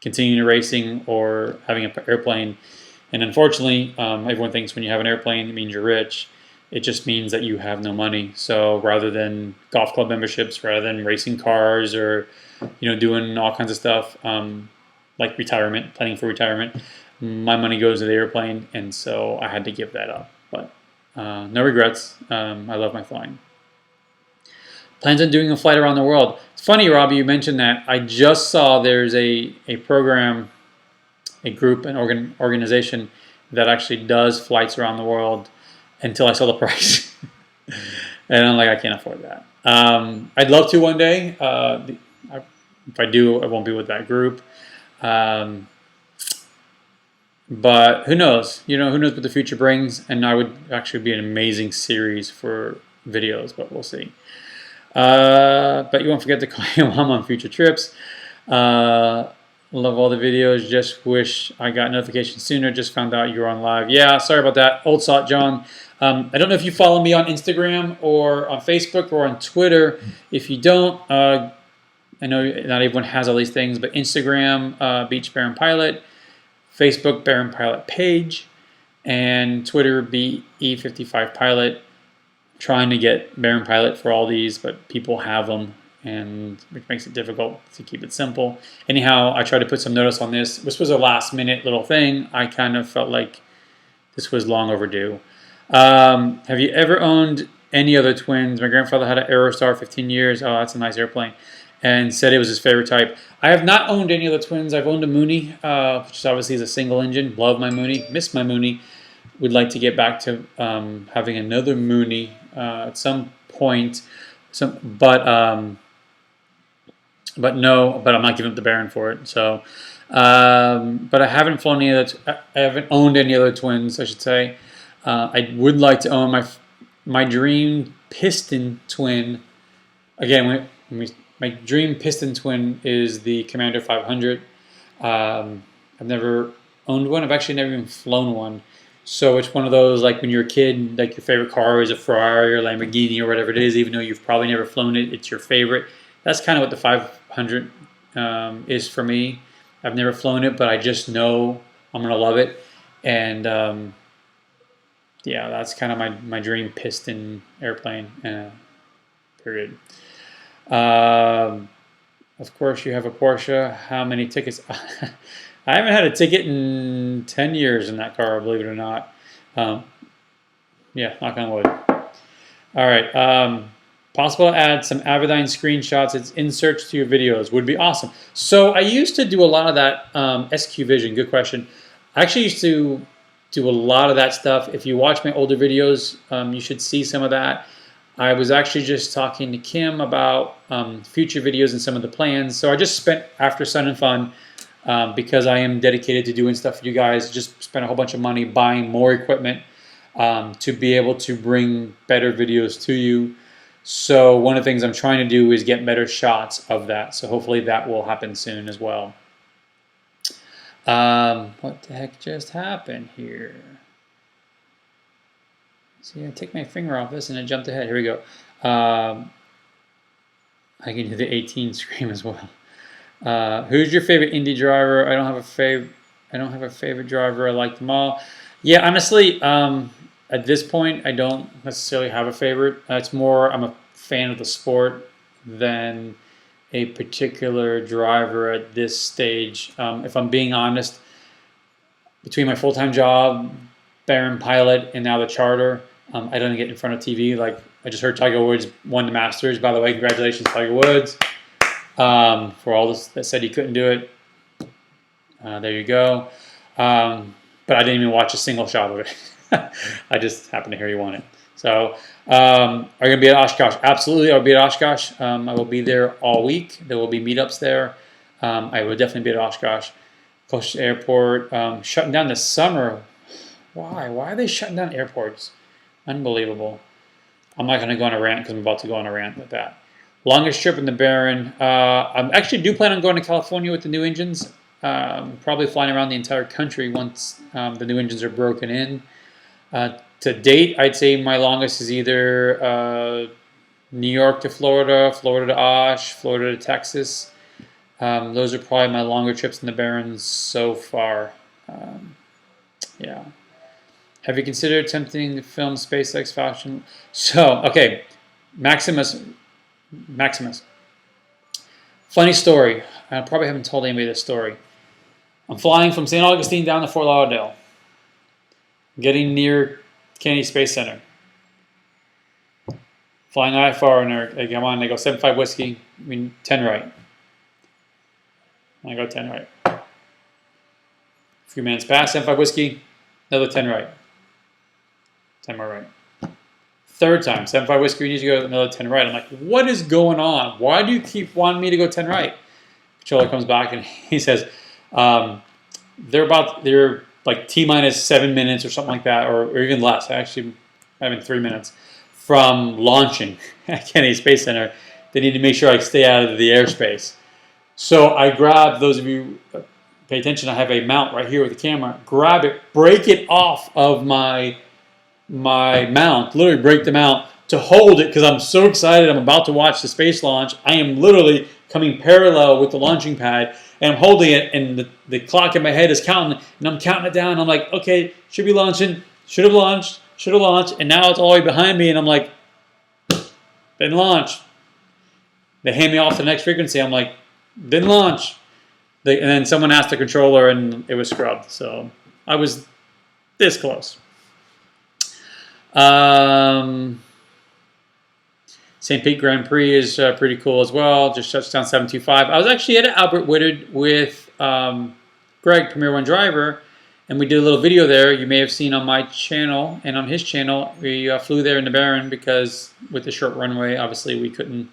continuing racing or having an airplane. And unfortunately, everyone thinks when you have an airplane, it means you're rich. It just means that you have no money. So rather than golf club memberships, rather than racing cars or doing all kinds of stuff like retirement, planning for retirement, my money goes to the airplane, and so I had to give that up. But no regrets. I love my flying. Plans on doing a flight around the world. It's funny, Robbie, you mentioned that. I just saw there's a program, a group, an organization that actually does flights around the world until I saw the price. And I'm like, I can't afford that. I'd love to one day. If I do, I won't be with that group. But who knows? Who knows what the future brings? And I would actually be an amazing series for videos, but we'll see. But you won't forget to call your mom on future trips. Love all the videos. Just wish I got notifications sooner. Just found out you were on live. Yeah, sorry about that. Old Salt John. I don't know if you follow me on Instagram or on Facebook or on Twitter. If you don't, I know not everyone has all these things, but Instagram, Beach Baron Pilot. Facebook Baron Pilot page, and Twitter BE55 Pilot. Trying to get Baron Pilot for all these, but people have them, and which makes it difficult to keep it simple. Anyhow, I tried to put some notice on this. This was a last minute little thing. I kind of felt like this was long overdue. Have you ever owned any other twins? My grandfather had an Aerostar 15 years. Oh, that's a nice airplane. And said it was his favorite type. I have not owned any other twins. I've owned a Mooney, which obviously is a single engine. Love my Mooney. Miss my Mooney. Would like to get back to having another Mooney at some point. But I'm not giving up the Baron for it. So, but I haven't flown any other. I haven't owned any other twins, I should say. I would like to own my dream piston twin. Again, my dream piston twin is the Commander 500. I've never owned one. I've actually never even flown one. So it's one of those, like when you're a kid, like your favorite car is a Ferrari or Lamborghini or whatever it is, even though you've probably never flown it, it's your favorite. That's kind of what the 500 is for me. I've never flown it, but I just know I'm going to love it. And yeah, that's kind of my dream piston airplane, period. Of course, you have a Porsche. How many tickets? I haven't had a ticket in 10 years in that car, believe it or not. Yeah, knock on wood. All right. Possible to add some Avidyne screenshots as inserts to your videos would be awesome. So I used to do a lot of that SQ Vision. Good question. I actually used to do a lot of that stuff. If you watch my older videos, you should see some of that. I was actually just talking to Kim about future videos and some of the plans. So I just spent, after Sun and Fun, because I am dedicated to doing stuff for you guys, just spent a whole bunch of money buying more equipment to be able to bring better videos to you. So one of the things I'm trying to do is get better shots of that. So hopefully that will happen soon as well. What the heck just happened here? See, I take my finger off this and it jumped ahead. Here we go. I can do the 18 scream as well. Who's your favorite Indy driver? I don't have a favorite driver. I like them all. Yeah, honestly, at this point, I don't necessarily have a favorite. It's more I'm a fan of the sport than a particular driver at this stage. If I'm being honest, between my full-time job, Baron Pilot, and now the charter, I don't get in front of TV. Like I just heard Tiger Woods won the Masters. By the way, congratulations, Tiger Woods. For all this that said he couldn't do it. There you go. But I didn't even watch a single shot of it. I just happened to hear you won it. So, are you going to be at Oshkosh? Absolutely, I'll be at Oshkosh. I will be there all week. There will be meetups there. I will definitely be at Oshkosh. Coast Airport, shutting down this summer. Why? Why are they shutting down airports? Unbelievable. I'm not going to go on a rant because I'm about to go on a rant with that. Longest trip in the Baron. I actually do plan on going to California with the new engines. Probably flying around the entire country once the new engines are broken in. To date, I'd say my longest is either New York to Florida, Florida to Osh, Florida to Texas. Those are probably my longer trips in the Barons so far. Yeah. Have you considered attempting to film SpaceX fashion? So, okay, Maximus. Funny story. I probably haven't told anybody this story. I'm flying from St. Augustine down to Fort Lauderdale. Getting near Kennedy Space Center. Flying IFR and they come on, they go 75 whiskey, 10 right. I go 10 right. A few minutes pass, 75 whiskey, another 10 right. 10 more right. Third time, 75 whiskey, we need to go another 10 right. I'm like, what is going on? Why do you keep wanting me to go 10 right? Controller comes back and he says, they're like T-minus 7 minutes or something like that, or even less. Actually, having 3 minutes from launching at Kennedy Space Center. They need to make sure I stay out of the airspace. So I grab, those of you pay attention, I have a mount right here with the camera. Grab it, break it off of my mount, literally break the mount to hold it because I'm so excited. I'm about to watch the space launch. I am literally coming parallel with the launching pad, and I'm holding it, and the clock in my head is counting, and I'm counting it down. I'm like, okay, should be launching, should have launched, and now it's all the way behind me, and I'm like, didn't launch. They hand me off to the next frequency. I'm like, didn't launch. And then someone asked the controller, and it was scrubbed. So I was this close. St. Pete Grand Prix is pretty cool as well. Just touchdown 725. I was actually at Albert Woodard with Greg, Premier One Driver, and we did a little video there. You may have seen on my channel and on his channel. We flew there in the Baron because with the short runway, obviously we couldn't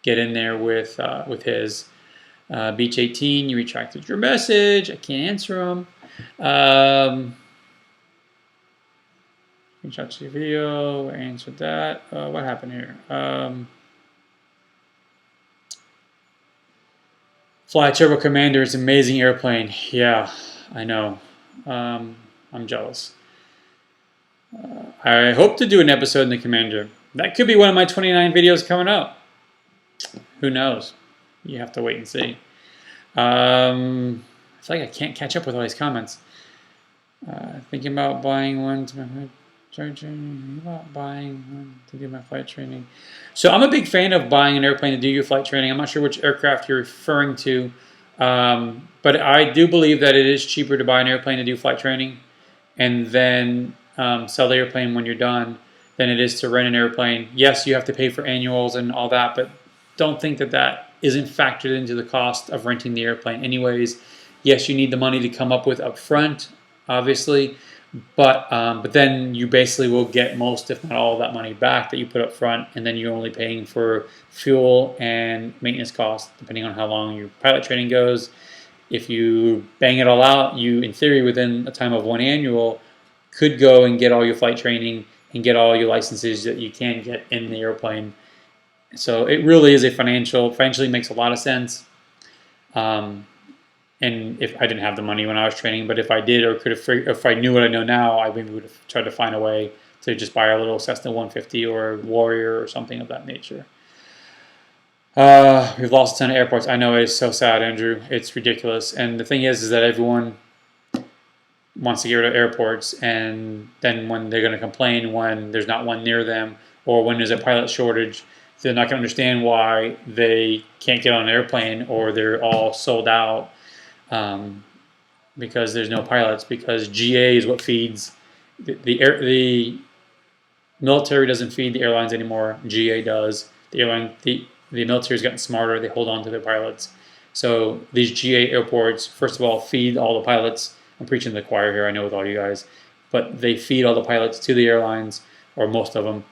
get in there with his. Beach 18, you retracted your message. I can't answer them. Retracted your video. I answered that. What happened here? Fly Turbo Commander is an amazing airplane. Yeah, I know. I'm jealous. I hope to do an episode in the Commander. That could be one of my 29 videos coming up. Who knows? You have to wait and see. I feel like I can't catch up with all these comments. Thinking about buying one to my charging. About buying one to do my flight training. So I'm a big fan of buying an airplane to do your flight training. I'm not sure which aircraft you're referring to, but I do believe that it is cheaper to buy an airplane to do flight training, and then sell the airplane when you're done, than it is to rent an airplane. Yes, you have to pay for annuals and all that, but don't think that that isn't factored into the cost of renting the airplane anyways. Yes, you need the money to come up with up front, obviously, but then you basically will get most, if not all, of that money back that you put up front, and then you're only paying for fuel and maintenance costs, depending on how long your pilot training goes. If you bang it all out, you, in theory, within a time of one annual, could go and get all your flight training and get all your licenses that you can get in the airplane. So it really is financially makes a lot of sense. And if I didn't have the money when I was training, but if I did, or if I knew what I know now, I maybe would have tried to find a way to just buy a little Cessna 150 or Warrior or something of that nature. We've lost a ton of airports. I know, it's so sad, Andrew. It's ridiculous. And the thing is that everyone wants to get rid of airports, and then when they're going to complain when there's not one near them, or when there's a pilot shortage, they're not going to understand why they can't get on an airplane, or they're all sold out because there's no pilots, because GA is what feeds the military. Doesn't feed the airlines anymore. GA does. The military's gotten smarter. They hold on to their pilots. So these GA airports, first of all, feed all the pilots. I'm preaching to the choir here, I know, with all you guys, but they feed all the pilots to the airlines, or most of them.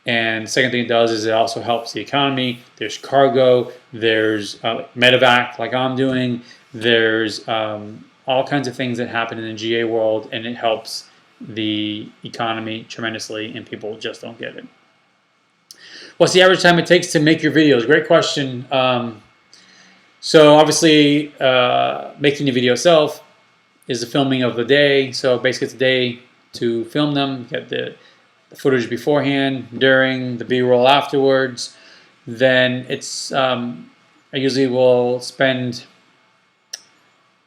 And the second thing it does is it also helps the economy. There's cargo, there's medevac like I'm doing, there's all kinds of things that happen in the GA world, and it helps the economy tremendously, and people just don't get it. What's the average time it takes to make your videos? Great question. So obviously making the video itself is the filming of the day. So basically it's a day to film them. You get the footage beforehand, during, the B-roll afterwards. Then it's I usually will spend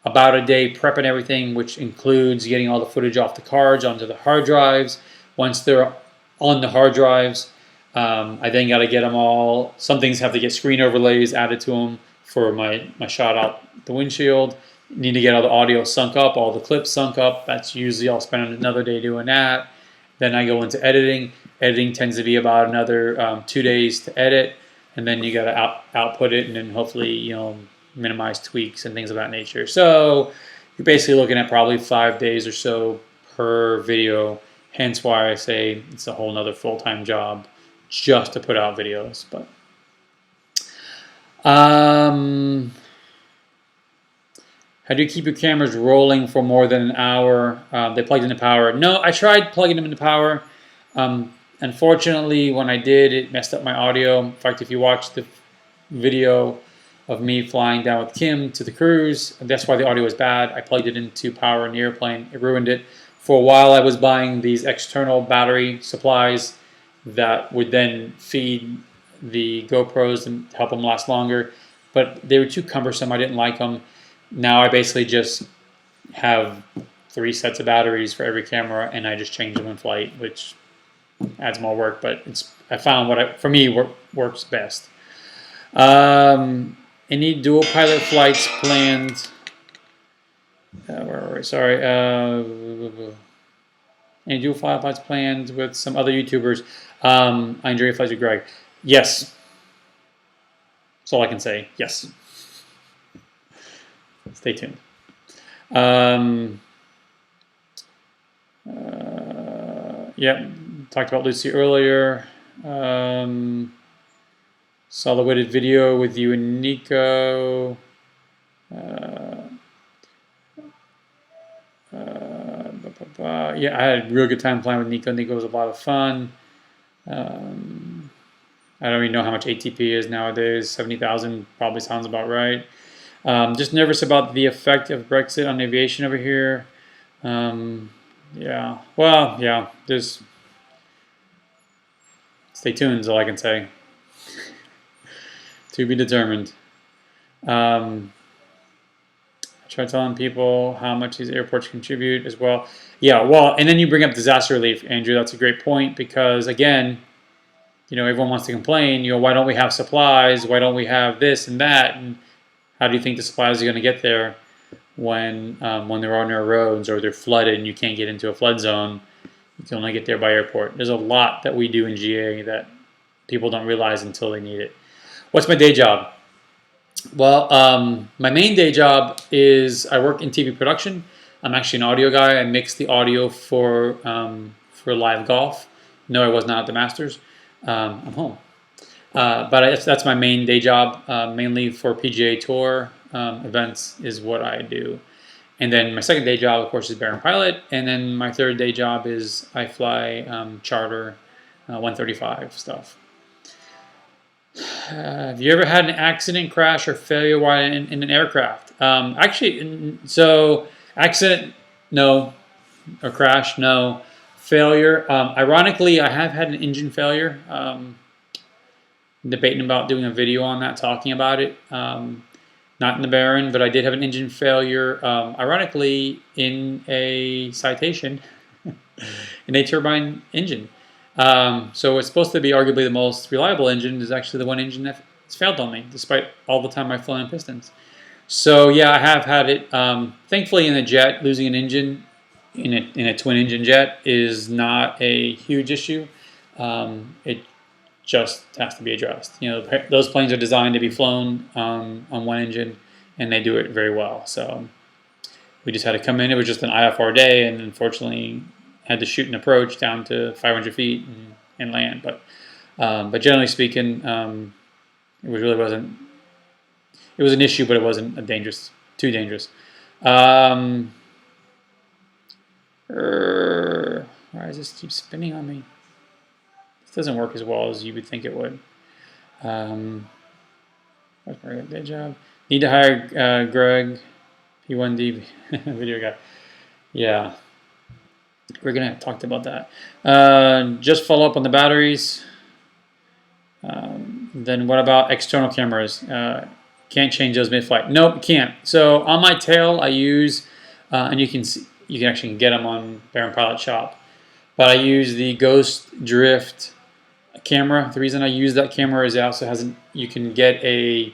about a day prepping everything, which includes getting all the footage off the cards onto the hard drives. Once they're on the hard drives, I then got to get them all. Some things have to get screen overlays added to them for my shot out the windshield. Need to get all the audio sunk up, all the clips sunk up. That's usually I'll spend another day doing that. Then I go into editing. Editing tends to be about another 2 days to edit, and then you got to output it, and then hopefully minimize tweaks and things of that nature. So you're basically looking at probably 5 days or so per video. Hence why I say it's a whole nother full-time job just to put out videos. But how do you keep your cameras rolling for more than an hour? They plugged into power. No, I tried plugging them into power. Unfortunately, when I did, it messed up my audio. In fact, if you watch the video of me flying down with Kim to the cruise, that's why the audio was bad. I plugged it into power in the airplane. It ruined it. For a while, I was buying these external battery supplies that would then feed the GoPros and help them last longer. but they were too cumbersome. I didn't like them. Now I basically just have 3 sets of batteries for every camera, and I just change them in flight, which adds more work, but I found for me works best. Any dual pilot flights planned? Where were we? Sorry. Any dual flights planned with some other YouTubers? I enjoy your flights with Greg. Yes. That's all I can say. Yes. Stay tuned. Yeah, talked about Lucy earlier. Saw the weighted video with you and Nico. Yeah, I had a real good time playing with Nico. Nico was a lot of fun. I don't even know how much ATP is nowadays. 70,000 probably sounds about right. Just nervous about the effect of Brexit on aviation over here. Yeah, well, yeah, just stay tuned is all I can say. To be determined. I try telling people how much these airports contribute as well. Yeah, well, and then you bring up disaster relief, Andrew. That's a great point because, again, everyone wants to complain. Why don't we have supplies? Why don't we have this and that? And how do you think the supplies are going to get there when they're on their roads or they're flooded and you can't get into a flood zone? You can only get there by airport. There's a lot that we do in GA that people don't realize until they need it. What's my day job? Well, my main day job is I work in TV production. I'm actually an audio guy. I mix the audio for live golf. No, I was not at the Masters. I'm home. But that's my main day job, mainly for PGA Tour events is what I do. And then my second day job, of course, is Baron Pilot. And then my third day job is I fly charter 135 stuff. Have you ever had an accident, crash, or failure while in an aircraft? Accident, no. Or crash, no. Failure, ironically, I have had an engine failure. Debating about doing a video on that, talking about it. Not in the Baron, but I did have an engine failure, ironically, in a Citation, in a turbine engine. So it's supposed to be arguably the most reliable engine is actually the one engine that's failed on me, despite all the time I've flown in pistons. So yeah, I have had it. Thankfully, in a jet, losing an engine in a twin engine jet is not a huge issue. It just has to be addressed. Those planes are designed to be flown on one engine, and they do it very well. So we just had to come in. It was just an IFR day, and unfortunately had to shoot an approach down to 500 feet and land. But generally speaking, it really wasn't. It was an issue, but it wasn't too dangerous. Why does this keep spinning on me? This doesn't work as well as you would think it would. What's my day job? Need to hire Greg, P1D video guy. Yeah. We're going to have talked about that. Just follow up on the batteries. Then what about external cameras? Can't change those mid-flight. Nope, can't. So on my tail, I use, and you can actually get them on Baron Pilot Shop. But I use the Ghost Drift camera. The reason I use that camera is it also you can get a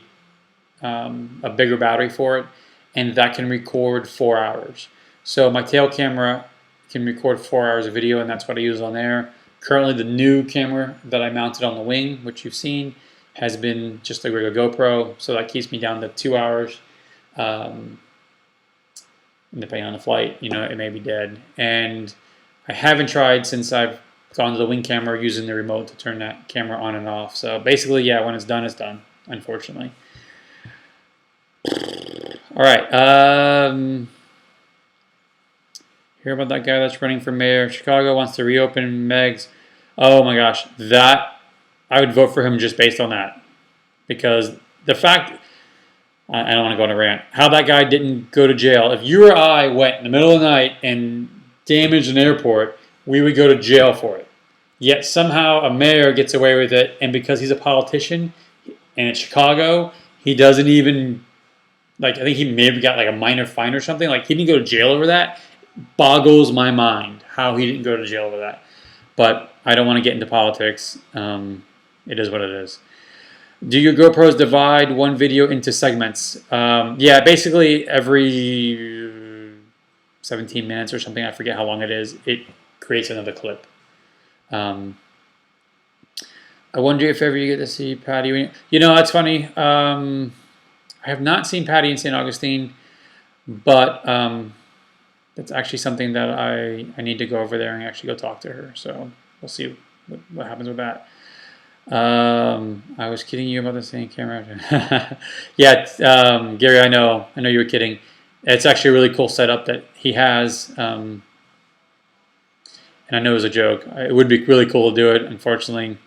bigger battery for it, and that can record 4 hours. So my tail camera can record 4 hours of video, and that's what I use on there. Currently, the new camera that I mounted on the wing, which you've seen, has been just like a regular GoPro, so that keeps me down to 2 hours. Depending on the flight, it may be dead. And I haven't tried since I've gone to the wing camera using the remote to turn that camera on and off. So basically, yeah, when it's done, unfortunately. All right. Hear about that guy that's running for mayor of Chicago, wants to reopen Megs. Oh my gosh, I would vote for him just based on that. Because the fact, I don't want to go on a rant, how that guy didn't go to jail. If you or I went in the middle of the night and damaged an airport, we would go to jail for it. Yet somehow a mayor gets away with it, and because he's a politician and it's Chicago, He doesn't even, like, I think he maybe got like a minor fine or something. Like, he didn't go to jail over that. Boggles my mind how he didn't go to jail over that. But I don't want to get into politics. It is what it is. Do your GoPros divide one video into segments? Yeah, basically every 17 minutes or something, I forget how long it is, it creates another clip. I wonder if ever you get to see Patty. You know, it's funny. I have not seen Patty in St. Augustine, but that's actually something that I need to go over there and actually go talk to her. So we'll see what happens with that. I was kidding you about the same camera. Yeah, Gary, I know you were kidding. It's actually a really cool setup that he has, and I know it was a joke. It would be really cool to do it. Unfortunately,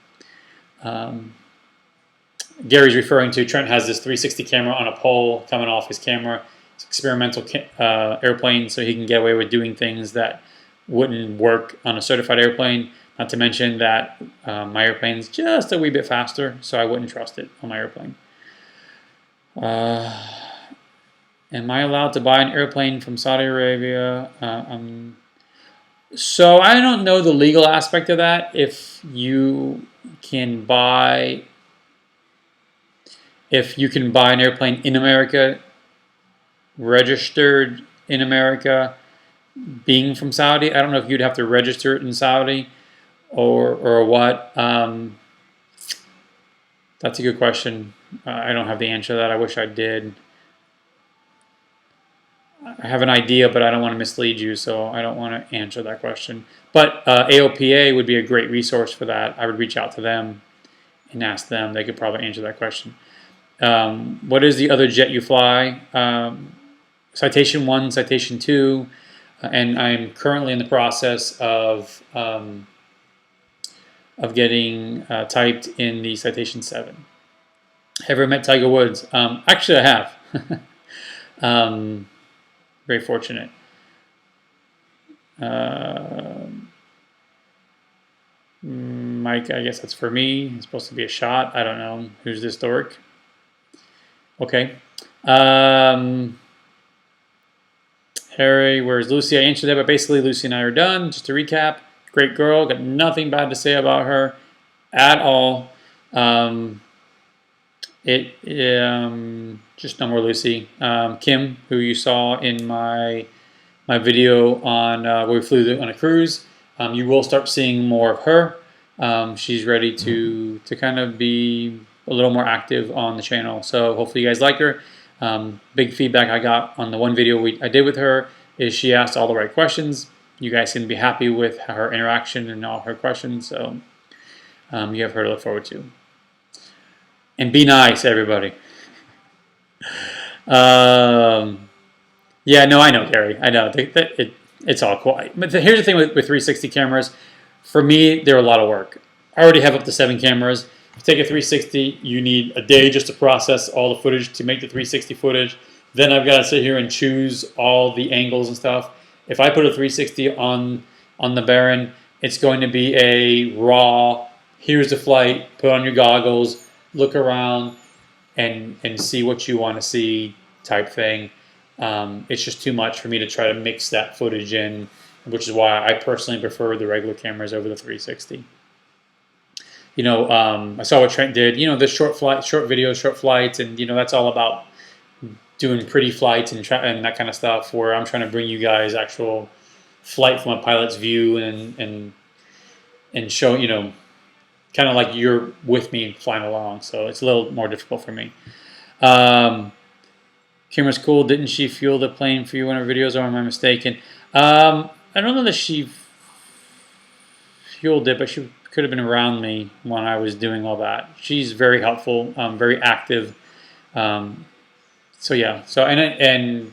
Gary's referring to Trent has this 360 camera on a pole coming off his camera. It's experimental airplane, so he can get away with doing things that wouldn't work on a certified airplane. Not to mention that my airplane's just a wee bit faster, so I wouldn't trust it on my airplane. Am I allowed to buy an airplane from Saudi Arabia? So I don't know the legal aspect of that. If you can buy an airplane in America, registered in America, being from Saudi, I don't know if you'd have to register it in Saudi. Or what? That's a good question. I don't have the answer to that. I wish I did. I have an idea, but I don't want to mislead you, so I don't want to answer that question. But AOPA would be a great resource for that. I would reach out to them and ask them. They could probably answer that question. What is the other jet you fly? Citation 1, Citation 2, and I'm currently in the process of getting typed in the Citation 7. Ever met Tiger Woods? Actually, I have. Very fortunate. Mike, I guess that's for me. It's supposed to be a shot. I don't know. Who's this dork? Okay. Harry, where's Lucy? I answered that, but basically Lucy and I are done. Just to recap. Great girl. Got nothing bad to say about her at all. Just no more Lucy. Kim, who you saw in my video on where we flew on a cruise, you will start seeing more of her. She's ready to kind of be a little more active on the channel. So hopefully you guys like her. Big feedback I got on the one video I did with her is she asked all the right questions. You guys can be happy with her interaction and all her questions, so you have her to look forward to. And be nice, everybody. Yeah, no, I know, Gary. I know. It's all cool. But here's the thing with 360 cameras. For me, they're a lot of work. I already have up to 7 cameras. If you take a 360, you need a day just to process all the footage to make the 360 footage. Then I've got to sit here and choose all the angles and stuff. If I put a 360 on the Baron, it's going to be a raw, here's the flight, put on your goggles, look around, and see what you want to see type thing. It's just too much for me to try to mix that footage in, which is why I personally prefer the regular cameras over the 360. You know, I saw what Trent did. You know, the short videos, short flights, and you know that's all about doing pretty flights and that kind of stuff. Where I'm trying to bring you guys actual flight from a pilot's view and show, you know, kind of like you're with me flying along. So it's a little more difficult for me. Camera's cool. Didn't she fuel the plane for you in her videos, or am I mistaken? I don't know that she fueled it, but she could have been around me when I was doing all that. She's very helpful, very active. So yeah, and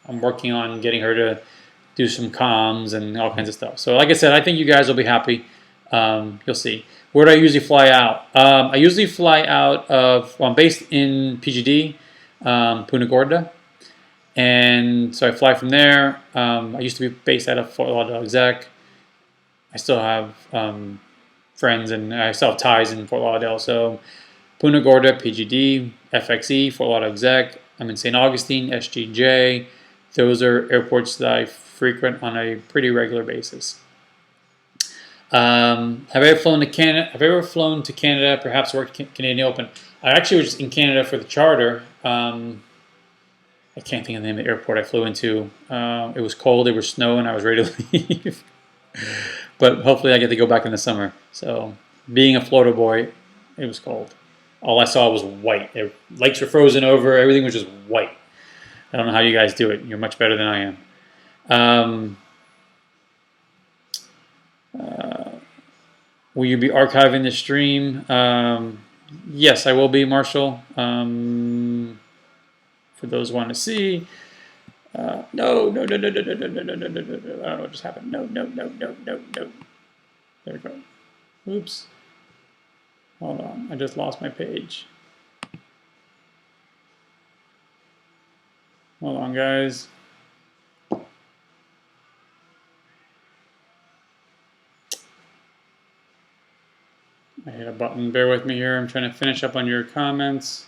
I'm working on getting her to do some comms and all kinds of stuff. So like I said, I think you guys will be happy. You'll see. Where do I usually fly out? I usually fly out of, well, I'm based in PGD, Punta Gorda. And so I fly from there. I used to be based out of Fort Lauderdale Exec. I still have friends and I still have ties in Fort Lauderdale. So Punta Gorda, PGD, FXE, Fort Lauderdale Exec. I'm in St. Augustine, SGJ. Those are airports that I frequent on a pretty regular basis. Have I ever flown to Canada? Have I ever flown to Canada? Perhaps worked Canadian Open. I actually was in Canada for the charter. I can't think of the name of the airport I flew into. It was cold. It was snow, and I was ready to leave. But hopefully, I get to go back in the summer. So, being a Florida boy, it was cold. All I saw was white. Lakes were frozen over. Everything was just white. I don't know how you guys do it. You're much better than I am. Will you be archiving the stream? Yes, I will be, Marshall. For those who want to see. No. I don't know what just happened. No. There we go. Oops. Hold on. I just lost my page. Hold on, guys. I hit a button. Bear with me here. I'm trying to finish up on your comments.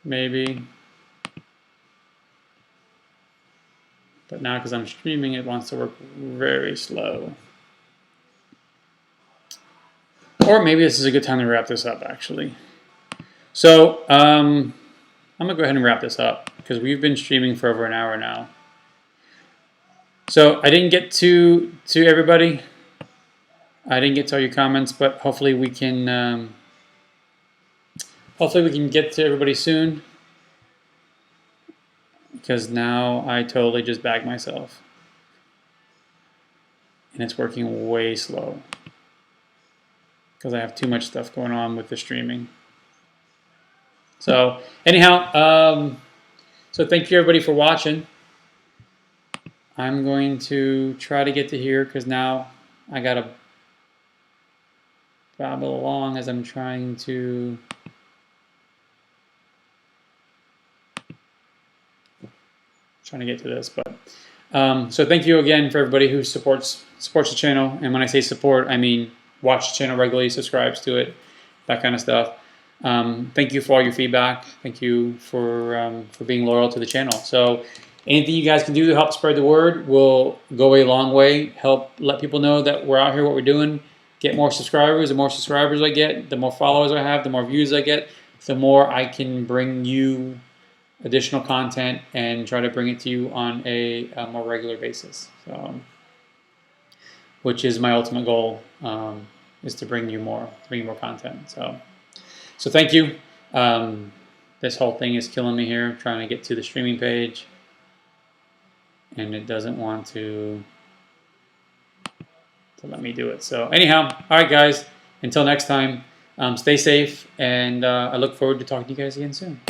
Maybe. But now, because I'm streaming, it wants to work very slow. Or maybe this is a good time to wrap this up, actually. So, I'm going to go ahead and wrap this up, because we've been streaming for over an hour now. So, I didn't get to everybody. I didn't get to all your comments, but hopefully we can get to everybody soon. Because now I totally just bagged myself. And it's working way slow. Because I have too much stuff going on with the streaming. So, anyhow, so thank you everybody for watching. I'm going to try to get to here because now I got to babble along as I'm trying to get to this. But so thank you again for everybody who supports the channel. And when I say support, I mean watch the channel regularly, subscribes to it, that kind of stuff. Thank you for all your feedback. Thank you for being loyal to the channel. So anything you guys can do to help spread the word will go a long way. Help let people know that we're out here, what we're doing. Get more subscribers. The more subscribers I get, the more followers I have, the more views I get, the more I can bring you additional content and try to bring it to you on a more regular basis. So, which is my ultimate goal, is to bring you more content. So thank you. This whole thing is killing me here, trying to get to the streaming page, and it doesn't want to let me do it. So anyhow, all right, guys. Until next time, stay safe, and I look forward to talking to you guys again soon.